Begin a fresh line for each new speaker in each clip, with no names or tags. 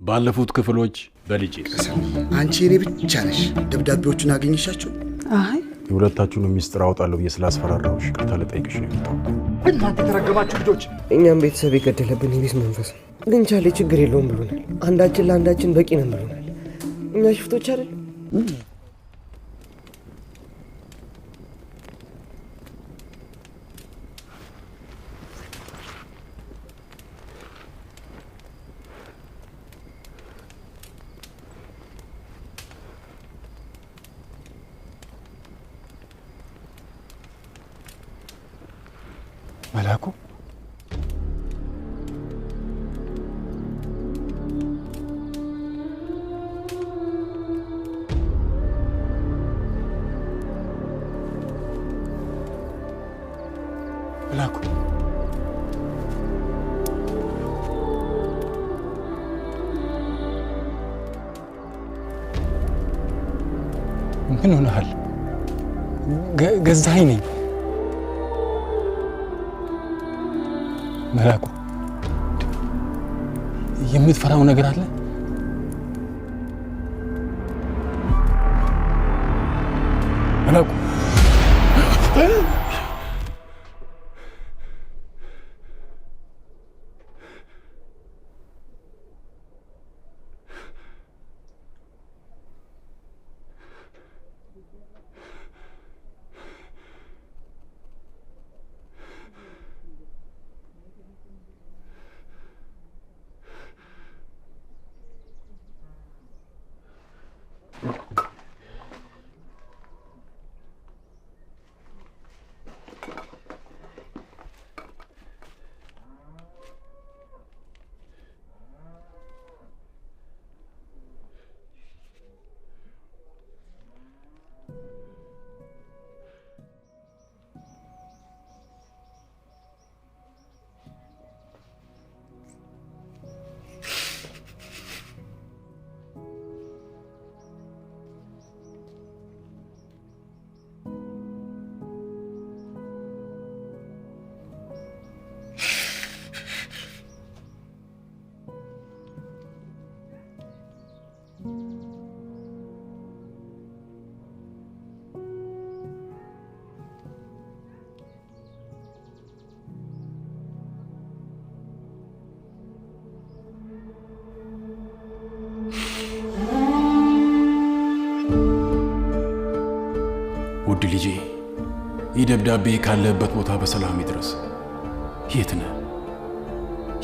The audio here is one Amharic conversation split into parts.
ባለፉት ክፍሎች በልጄ
አንቺ እኔ ብቻ ነሽ ደብዳቤዎቹን አገኘሻቸው?
አይ ሁለታችሁን ሚስጥር አውጣለሁ ብዬ ስላስፈራራሁሽ ይቅርታ ልጠይቅሽ ነው የመጣው።
እናንተ ተረገማችሁ ልጆች!
እኛም ቤተሰብ የገደለብን የቤት መንፈስ ነው። ግን ቻሌ ችግር የለውም ብሎናል። አንዳችን ለአንዳችን በቂ ነን ብሎናል። እኛ ሽፍቶች አይደል?
መላኩ መላኩ ምን ሆነሃል? ገዛኸኝ ነኝ። መላኩ የምትፈራው ነገር አለ? መላኩ ውድ ልጄ ይህ ደብዳቤ ካለበት ቦታ በሰላም ይድረስ። የት ነህ?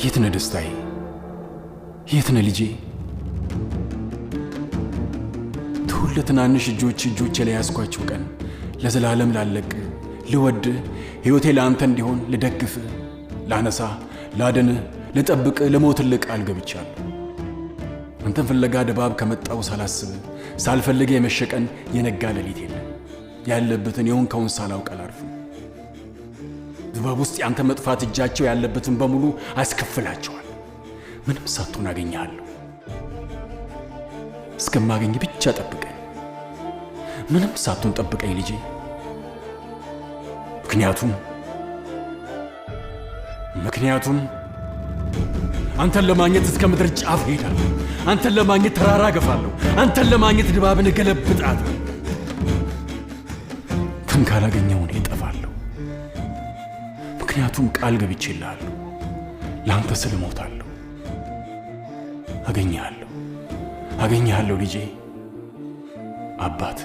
የት ነህ ደስታዬ? የት ነህ ልጄ? ትሁን ለትናንሽ እጆቼ ላይ ያዝኳቸው ቀን ለዘላለም ላለቅ ልወድ ሕይወቴ ለአንተ እንዲሆን ልደግፍ ላነሳ ላድን ልጠብቅ ልሞትልህ ቃል ገብቻለሁ። አንተን ፍለጋ ድባብ ከመጣው ሳላስብ ሳልፈልግ የመሸቀን የነጋ ሌሊት የለም። ያለበትን የሆንከውን ሳላውቅ አላርፍም። ድባብ ውስጥ ያንተ መጥፋት እጃቸው ያለበትን በሙሉ አስከፍላቸዋል። ምንም ሳትሆን አገኘሃለሁ። እስከማገኝ ብቻ ጠብቀኝ። ምንም ሳትሆን ጠብቀኝ ልጄ። ምክንያቱም አንተን ለማግኘት እስከ ምድር ጫፍ ሄዳለሁ። አንተን ለማግኘት ተራራ ገፋለሁ። አንተን ለማግኘት ድባብን እገለብጣለሁ። ካላገኘው እኔ እጠፋለሁ። ምክንያቱም ቃል ገብቼልሃለሁ። ለአንተ ስል እሞታለሁ። አገኘሃለሁ ልጄ። አባት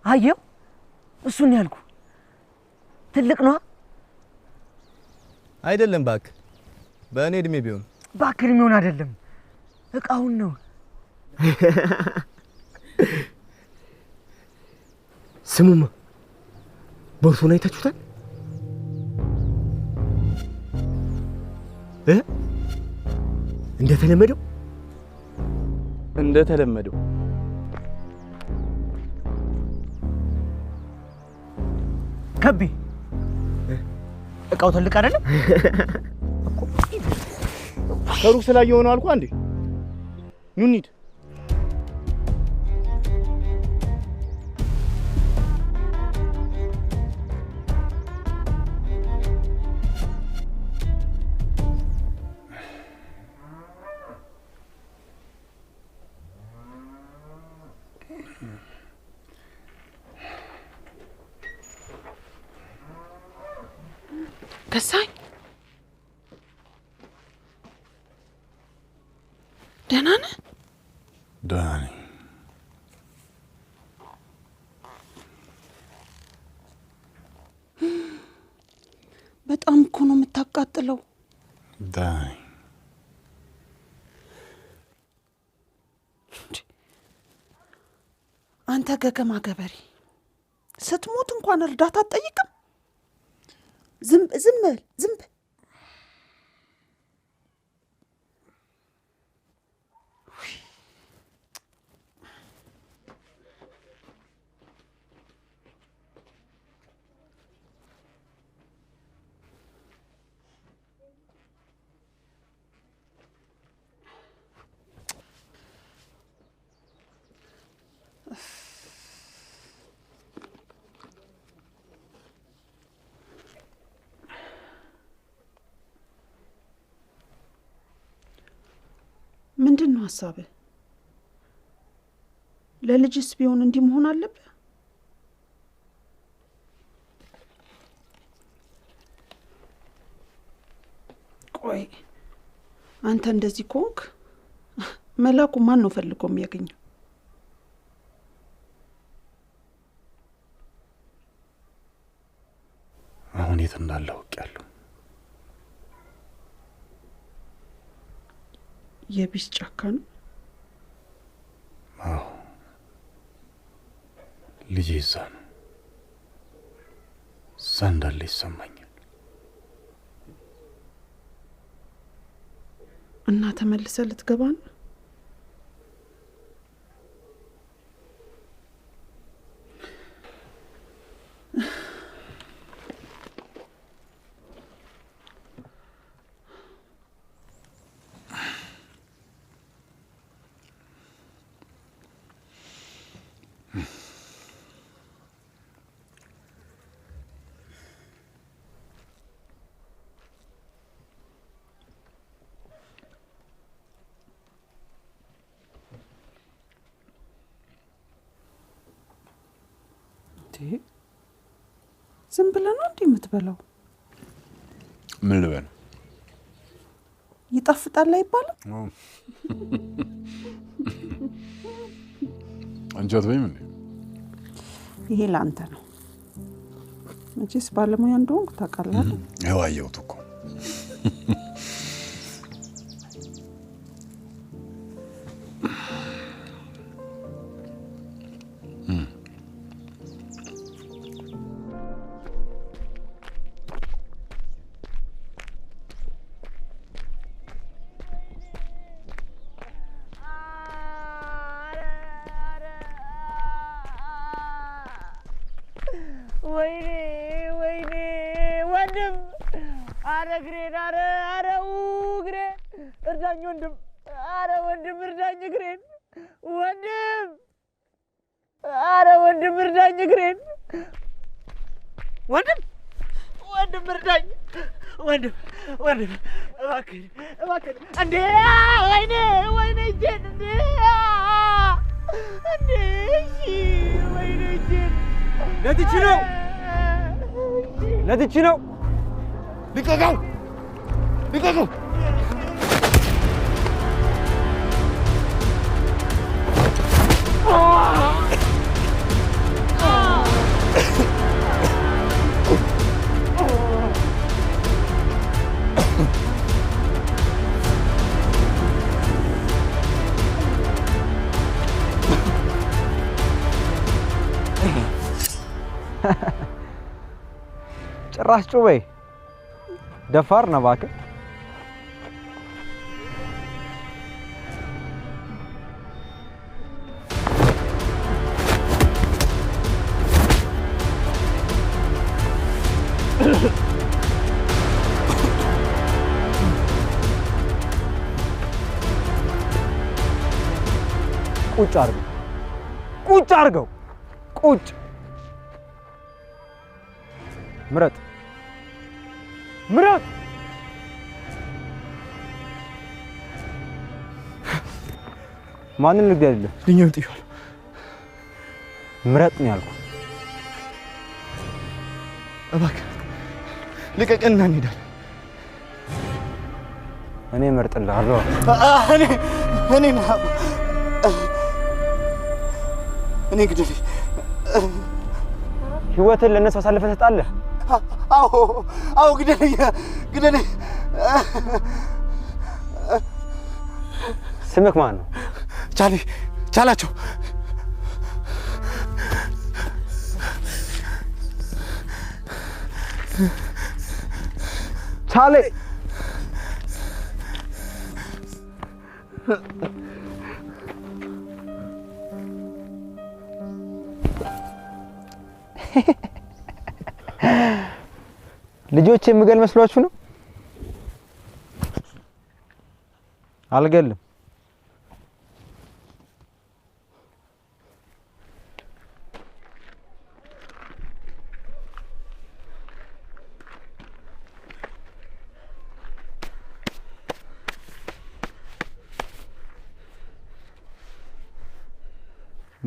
አየው እሱን ያልኩ ትልቅ ነው
አይደለም ባክ በእኔ እድሜ ቢሆን
ባክል የሚሆን አይደለም እቃውን ነው። ስሙማ ቦርሱን አይታችሁታል? እንደተለመደው ከቤ እቃው ትልቅ አይደለም እኮ
ከሩቅ ስላየው ነው አልኩ። አንዴ ኑ እንሂድ።
ገዛኝ ደህና ነህ?
ደህና ነኝ።
በጣም እኮ ነው የምታቃጥለው።
ደህና ነኝ።
አንተ ገገማ ገበሬ ስትሞት እንኳን እርዳታ አትጠይቅም? ዝም በል። ምንድን ነው ሀሳብህ? ለልጅስ ቢሆን እንዲህ መሆን አለብህ? ቆይ አንተ እንደዚህ ከሆንክ መላኩ ማን ነው ፈልጎ የሚያገኘው?
አሁን የት እንዳለ አውቄያለሁ።
የቢስ ጫካ ነው?
አዎ ልጄ እዛ ነው። እዛ እንዳለ ይሰማኛል።
እና ተመልሰህ ልትገባ ነው? ዝም ብለህ ነው እንዴ የምትበላው?
ምን ልበል?
ይጣፍጣል አይባልም?
አንቺ አትበይም እንዴ?
ይሄ ለአንተ ነው። መቼስ ባለሙያ እንደሆንኩ ታውቃለህ።
ይኸው አየሁት እኮ።
ወይኔ ወንድም፣ አረ ግሬን፣ አረ ግሬን እርዳኝ ወንድም፣ አረ ወንድም እርዳኝ ግሬን፣ ወንድም፣ አረ ወንድም እርዳኝ ግሬን፣ ወንድም እርዳኝ፣ ወንድም እባክህ እንዴ! ወይኔ እጄን እንዴ! እሺ ወይኔ እጄን
ለትች ነው ልቀቀው!
ጭራሽ ጩቤ ደፋር ነው እባክህ። ቁጭ አድርገው ቁጭ አድርገው ቁጭ ምረጥ ምረጥ ማንን ልግደልልህ?
ልኛው ጥያለሁ።
ምረጥ ነው ያልኩህ።
እባክህ ልቀቅና እንሄዳለን።
እኔ እመርጥልሃለሁ።
እኔ ግደል።
ህይወትን ለነሱ አሳልፈህ ትሰጣለህ?
አዎ ግደለኝ ግደለኝ።
ስምህ ማን ነው?
ቻላቸው።
ቻሌ ልጆች የምገል መስሏችሁ ነው? አልገልም።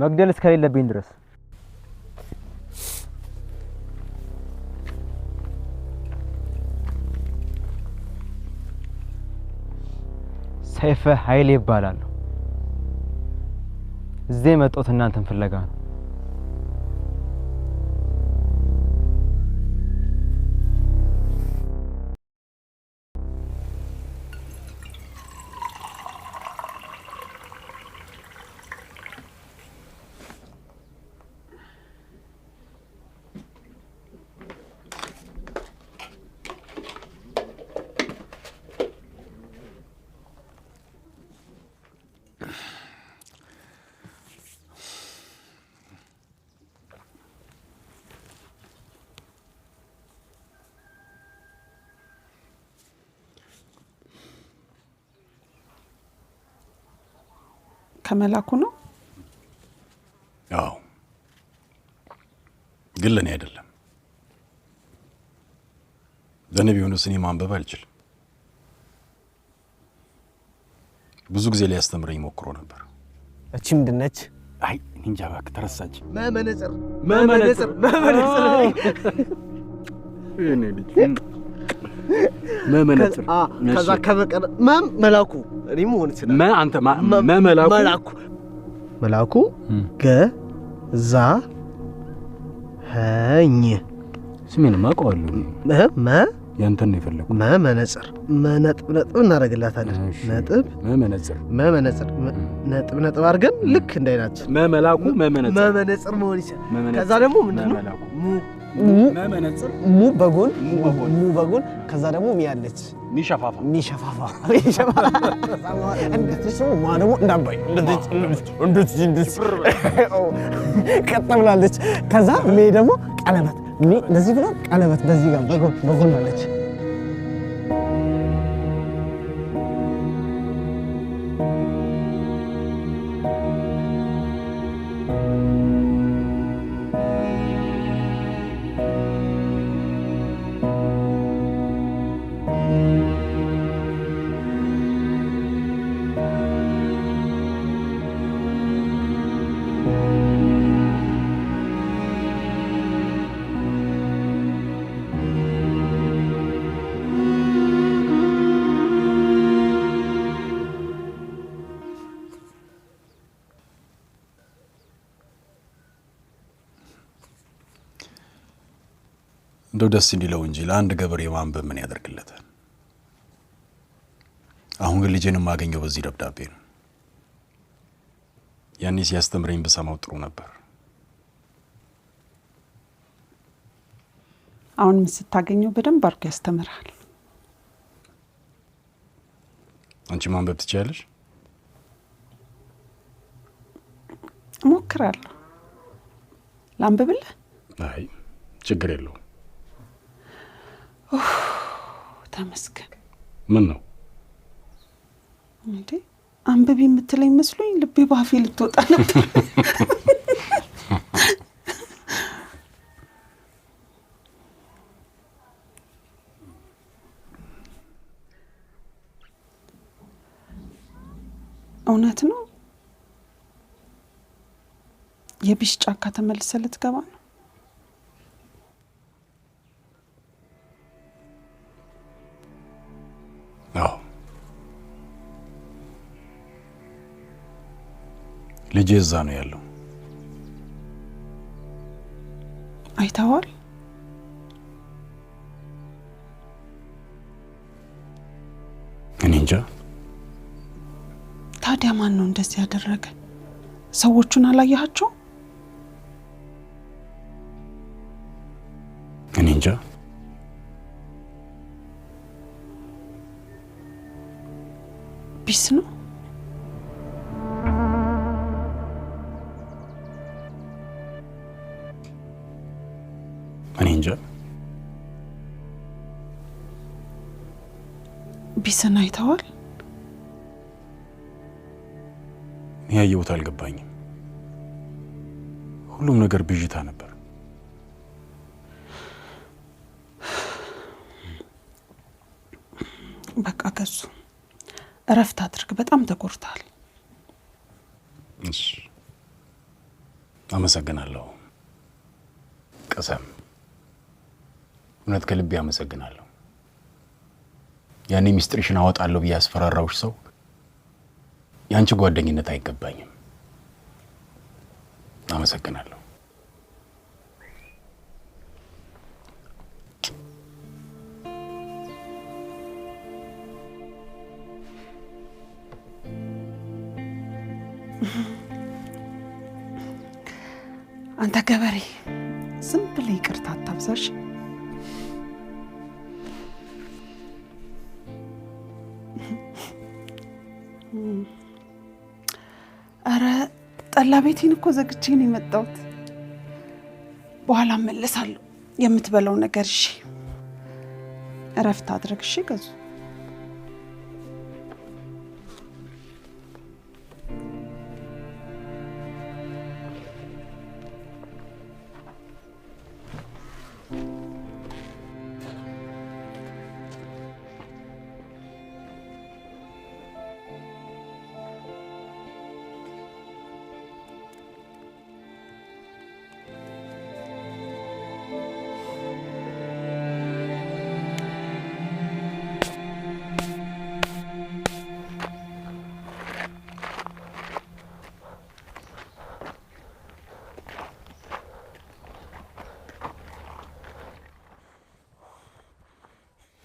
መግደል እስከሌለብኝ ድረስ ሰይፈ ኃይሌ ይባላል። እዚህ የመጣሁት እናንተን ፍለጋ ነው።
ከመላኩ ነው?
አዎ፣ ግን ለኔ አይደለም። ለኔ ቢሆንስ እኔ ማንበብ አልችልም። ብዙ ጊዜ ሊያስተምረኝ ሞክሮ ነበር።
እቺ ምንድን ነች?
አይ እንጃ እባክህ ተረሳች።
መመነጽር
እኔ ልጅ መመነጽር
ከዛ ከመቀረ መላኩ እኔ መሆን ይችላል።
አንተ መላኩ
ገዛ ኸኝ
ስሜንማ አውቀዋለሁ። ያንተን ነው የፈለኩት።
መመነጽር ነጥብ እናደርግላታለን። ነጥብ ነጥብ አድርገን ልክ እንዳይናችን
መመላኩ
መመነጽር መሆን ይችላል። ከዛ ደግሞ ምንድነው ሙ በጎን ከዛ ደግሞ ሚያለች ሚሸፋፋ እንደዚህ ማ ደግሞ እንዳባይ እንደዚህ ቀጥ ብላለች። ከዛ ሜ ደግሞ ቀለበት እንደዚህ ብላ ቀለበት በዚህ ጋር በጎን አለች።
እንደው ደስ እንዲለው እንጂ ለአንድ ገበሬ ማንበብ ምን ያደርግለታል? አሁን ግን ልጄን የማገኘው በዚህ ደብዳቤ ነው። ያኔ ሲያስተምረኝ በሰማው ጥሩ ነበር።
አሁን ምን ስታገኘው በደንብ አድርጎ ያስተምራል።
አንቺ ማንበብ ትችያለሽ?
እሞክራለሁ። ላንብብልህ?
አይ ችግር የለውም።
ተመስገን።
ምን ነው
እንዴ? አንብቢ የምትለኝ መስሎኝ ልቤ ባፌ ልትወጣ ነበር። እውነት ነው? የቢሽ ጫካ ተመልሰ ልትገባ ነው?
አዎ። ልጄ እዛ ነው ያለው።
አይተዋል?
እኔ እንጃ።
ታዲያ ማን ነው እንደዚህ ያደረገ? ሰዎቹን አላያቸው?
እኔ እንጃ።
ቢስ ነው?
እኔ እንጃ።
ቢስን አይተዋል?
ያየሁት አልገባኝም። ሁሉም ነገር ብዥታ ነበር።
በቃ ገዙ፣ እረፍት አድርግ። በጣም ተጎድተሃል።
እሺ፣ አመሰግናለሁ ቀሰም። እውነት ከልቤ አመሰግናለሁ። ያኔ ሚስጥርሽን አወጣለሁ ብዬ ያስፈራራውሽ ሰው ያንቺ ጓደኝነት አይገባኝም። አመሰግናለሁ።
አንተ ገበሬ ዝም ብለህ ይቅርታ አታብዛሽ። አረ ጠላ ቤቴን እኮ ዘግቼ ነው የመጣሁት። በኋላ እመለሳለሁ። የምትበላው ነገር እሺ፣ እረፍት አድርግ። እሺ ገዙ።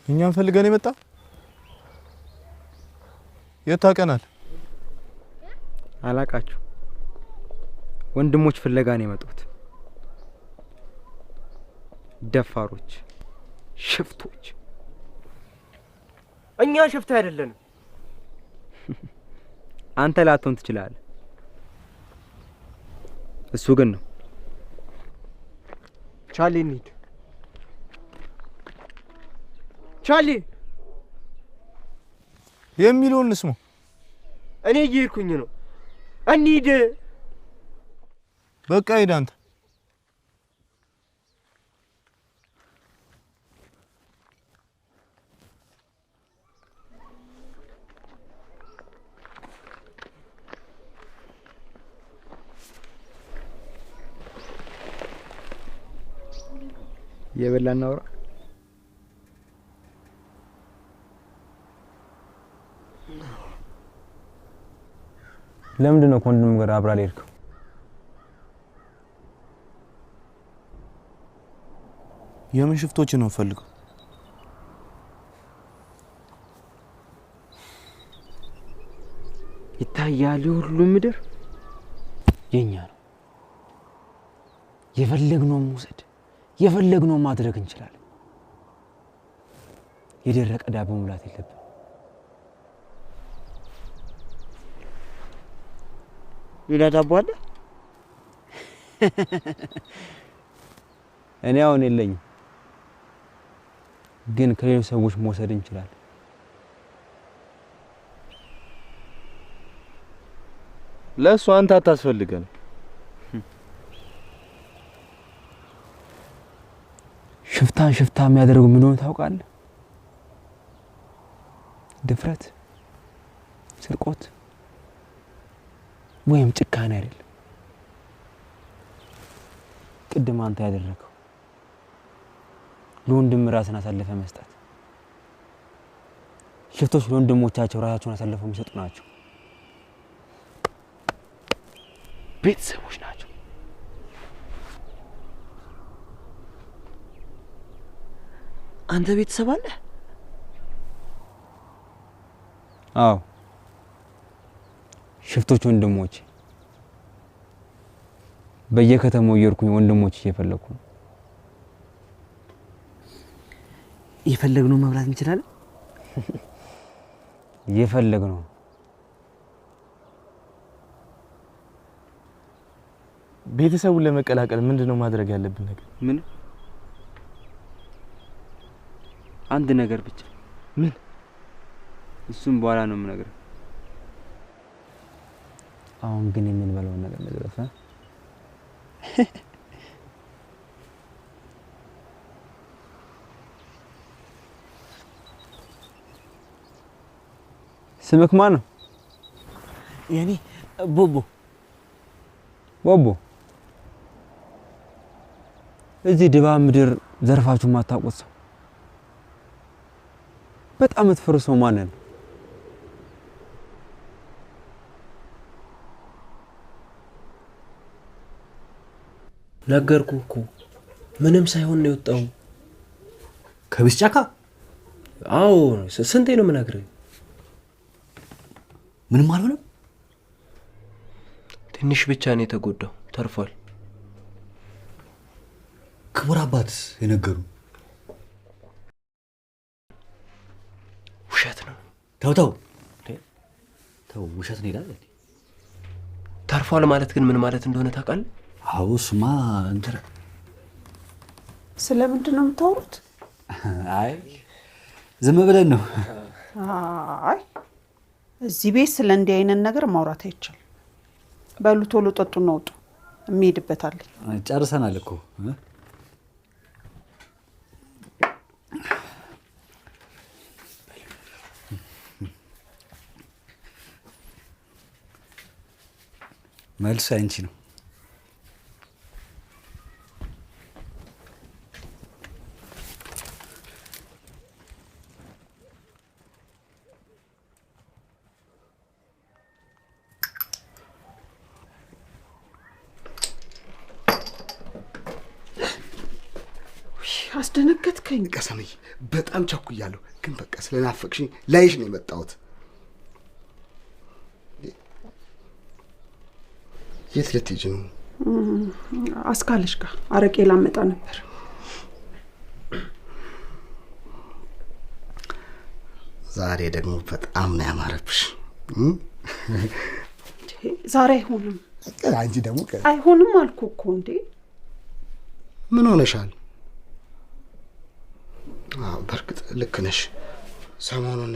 እኛም ፈልገን የመጣ የት ታውቀናል?
አላቃችሁ። ወንድሞች ፍለጋ ነው የመጡት። ደፋሮች፣ ሽፍቶች።
እኛ ሽፍታ አይደለንም።
አንተ ላትሆን ትችላለህ፣ እሱ ግን ነው።
ቻሊ እንሂድ። ቻሊ
የሚለውን እንስማ።
እኔ እየሄድኩኝ ነው። እንሂድ።
በቃ ሂድ አንተ።
የበላ እናውራ። ለምንድን ነው ከወንድም ጋር አብራ ልሄድከው?
የምን ሽፍቶች ነው ፈልገው?
ይታያል። ሁሉ ምድር የኛ ነው። የፈለግነው መውሰድ፣ የፈለግነው ማድረግ እንችላለን። የደረቀ ዳቦ መብላት የለብን።
ሌላ ዳቦ አለ?
እኔ አሁን የለኝም፣ ግን ከሌሎች ሰዎች መውሰድ እንችላለን።
ለእሱ አንተ አታስፈልገን።
ሽፍታን ሽፍታ የሚያደርገው ምን ሆነ ታውቃለህ? ድፍረት፣ ስርቆት ወይም ጭካኔ አይደለም። ቅድም አንተ ያደረከው ለወንድም ራስን አሳልፈ መስጠት። ሽፍቶች ለወንድሞቻቸው ራሳቸውን አሳልፈው የሚሰጡ ናቸው። ቤተሰቦች ናቸው።
አንተ ቤተሰብ አለ?
አዎ፣ ሽፍቶች ወንድሞች። በየከተማው እየርኩኝ ወንድሞች እየፈለኩ ነው።
የፈለግነው መብላት እንችላለን?
የፈለግነው
ቤተሰቡን ለመቀላቀል ምንድነው ማድረግ ያለብን ነገር?
ምን? አንድ ነገር ብቻ።
ምን?
እሱም በኋላ ነው የምነግርህ። አሁን ግን የምንበላውን ነገር ንገረኝ። ስምክ ማን ነው?
የኔ ቦቦ።
ቦቦ? እዚህ ድባብ ምድር ዘርፋችሁ ማታውቁት ሰው፣ በጣም የምትፈሩ ሰው ማን ነው?
ነገርኩህ እኮ ምንም ሳይሆን ነው የወጣው።
ከብስ ጫካ?
አዎ፣ ስንቴ ነው የምነግርህ?
ምንም አልሆነም።
ትንሽ ብቻ ነው የተጎዳው፣ ተርፏል።
ክቡር አባት የነገሩ
ውሸት ነው።
ተው ውሸት ነው ይላል።
ተርፏል ማለት ግን ምን ማለት እንደሆነ ታውቃለህ?
አዎ ስማ እንትን
ስለምንድን ነው የምታወሩት?
አይ ዝም ብለን ነው።
አይ እዚህ ቤት ስለ እንዲህ አይነት ነገር ማውራት አይቻልም። በሉ ቶሎ ጠጡና ውጡ፣ እንሄድበታለን።
ጨርሰናል እኮ። መልስ አንቺ ነው።
አስደነገጥከኝ።
ቀሰምዬ በጣም ቸኩያለሁ፣ ግን በቃ ስለናፈቅሽኝ ላይሽ ነው የመጣሁት። የት ልትሄጂ ነው?
አስካለሽ ጋር አረቄ ላመጣ ነበር።
ዛሬ ደግሞ በጣም ነው ያማረብሽ።
ዛሬ አይሆንም።
አንቺ ደግሞ
አይሆንም አልኩ እኮ። እንዴ
ምን ሆነሻል? በእርግጥ ልክ ነሽ። ሰሞኑን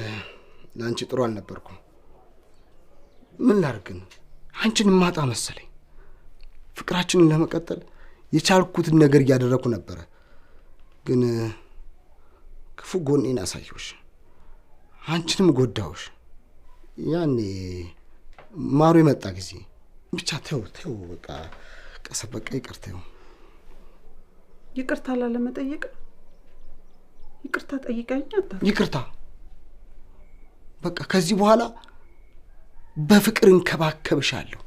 ለአንቺ ጥሩ አልነበርኩም። ምን ላድርግ? አንቺን ማጣ መሰለኝ። ፍቅራችንን ለመቀጠል የቻልኩትን ነገር እያደረኩ ነበረ፣ ግን ክፉ ጎኔን አሳየሁሽ፣ አንቺንም ጎዳሁሽ። ያኔ ማሩ የመጣ ጊዜ ብቻ ተው በቃ ቀስ በቃ ይቅርታ።
ይቅርታ ላለመጠየቅ ይቅርታ ጠይቀኝ።
ይቅርታ በቃ ከዚህ በኋላ በፍቅር እንከባከብሻለሁ።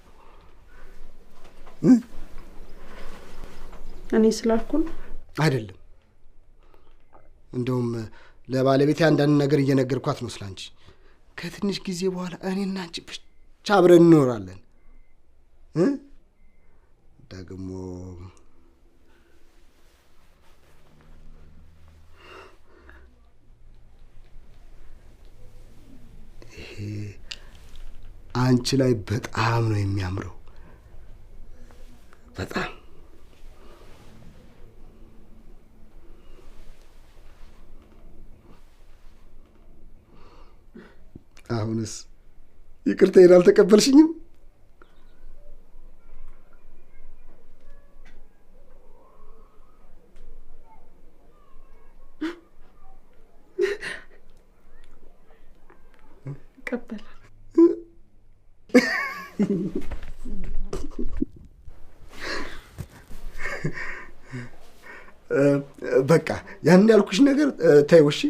እኔ ስላልኩ
አይደለም። እንደውም ለባለቤቴ አንዳንድ ነገር እየነገርኳት ነው ስላንቺ። ከትንሽ ጊዜ በኋላ እኔና አንቺ ብቻ አብረን እንኖራለን። ደግሞ አንቺ ላይ በጣም ነው የሚያምረው። በጣም አሁንስ ይቅርታዬን አልተቀበልሽኝም?
ይቀበላል።
በቃ ያንን ያልኩሽ ነገር ተይው እሺ።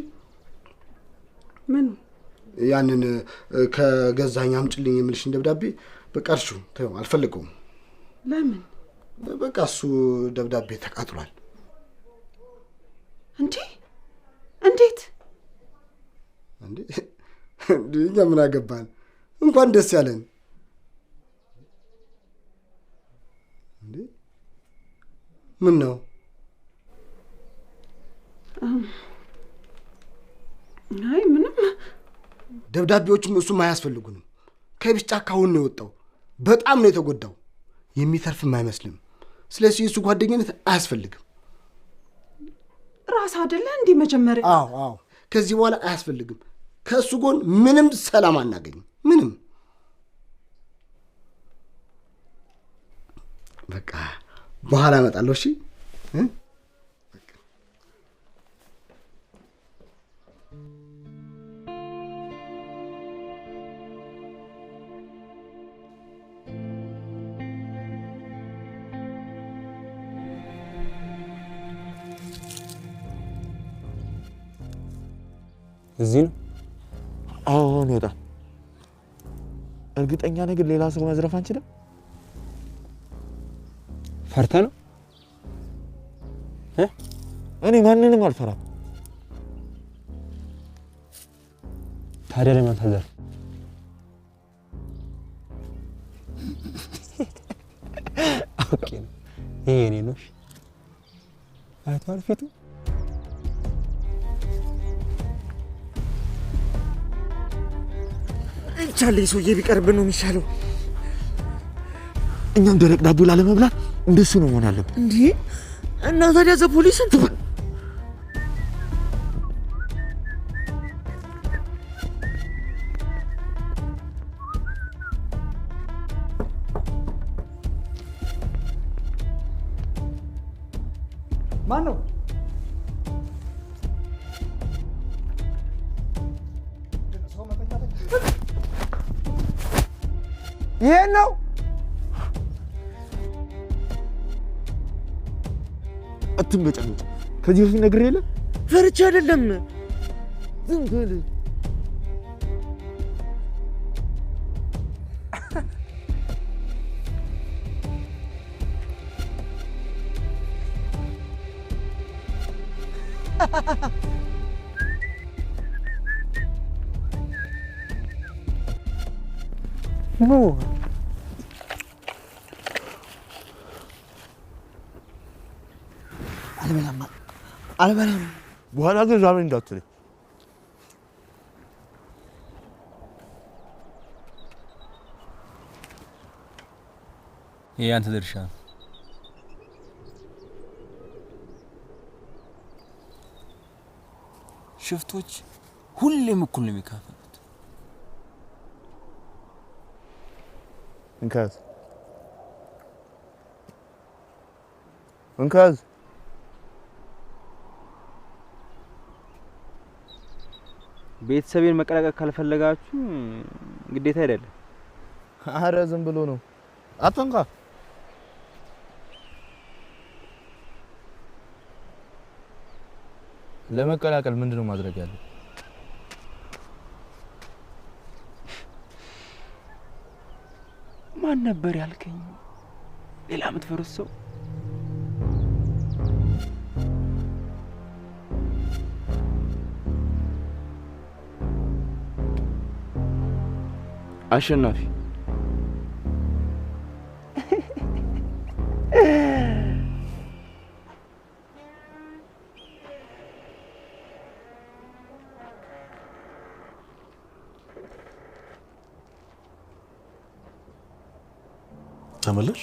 ምን?
ያንን ከገዛኝ አምጪልኝ የምልሽን ደብዳቤ በቃ እርሹ ተይው፣ አልፈልገውም።
ለምን?
በቃ እሱ ደብዳቤ ተቃጥሏል።
እንዴ? እንዴት?
እንዴ እኛ ምን አገባን? እንኳን ደስ ያለን። እንዴ ምን ነው?
አይ ምንም።
ደብዳቤዎቹም እሱም አያስፈልጉንም። ከቢስ ጫካ አሁን ነው የወጣው። በጣም ነው የተጎዳው። የሚተርፍም አይመስልም። ስለዚህ እሱ ጓደኝነት አያስፈልግም።
ራስ አይደለ እንዴ መጀመሪያ?
አዎ ከዚህ በኋላ አያስፈልግም። ከእሱ ጎን ምንም ሰላም አናገኝም። ምንም። በቃ በኋላ እመጣለሁ። እሺ
እዚህ ነው?
አዎ እንወጣ። እርግጠኛ ነህ ግን ሌላ ሰው መዝረፍ አንችልም?
ፈርተህ ነው?
እኔ ማንንም አልፈራም።
ታዲያ ለምን ታዘር? ኦኬ ነው። ይሄ የኔ ነው። አይቷል ፊቱ።
እንቻለኝ ሰውዬ ቢቀርብን ነው የሚሻለው። እኛም ደረቅ ዳቦ ላለመብላት እንደሱ ነው መሆን አለብን። እንዴ እና ታዲያ ዘ ፖሊስ እንትን
ማን ነው?
ይሄ ነው።
አትንበጫነጭ። ከዚህ በፊት ነግሬህ የለ ፈርቼ አይደለም። ዝም በል።
ኖ
አልበላም። በኋላ ግን ዛሬ እንዳትለኝ።
ይሄ አንተ ድርሻ ነው። ሽፍቶች ሁሌም እኩል ነው የሚካፈሉት።
እንካዝ
ቤተሰቤን መቀላቀል ካልፈለጋችሁ ግዴታ አይደለም።
አረ ዝም ብሎ ነው። አትንካ። ለመቀላቀል ምንድነው ማድረግ ያለው?
ማን ነበር ያልከኝ? ሌላ የምትፈሩት ሰው?
አሸናፊ።
ተመለሽ?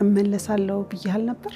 እመለሳለሁ ብዬሃል ነበር።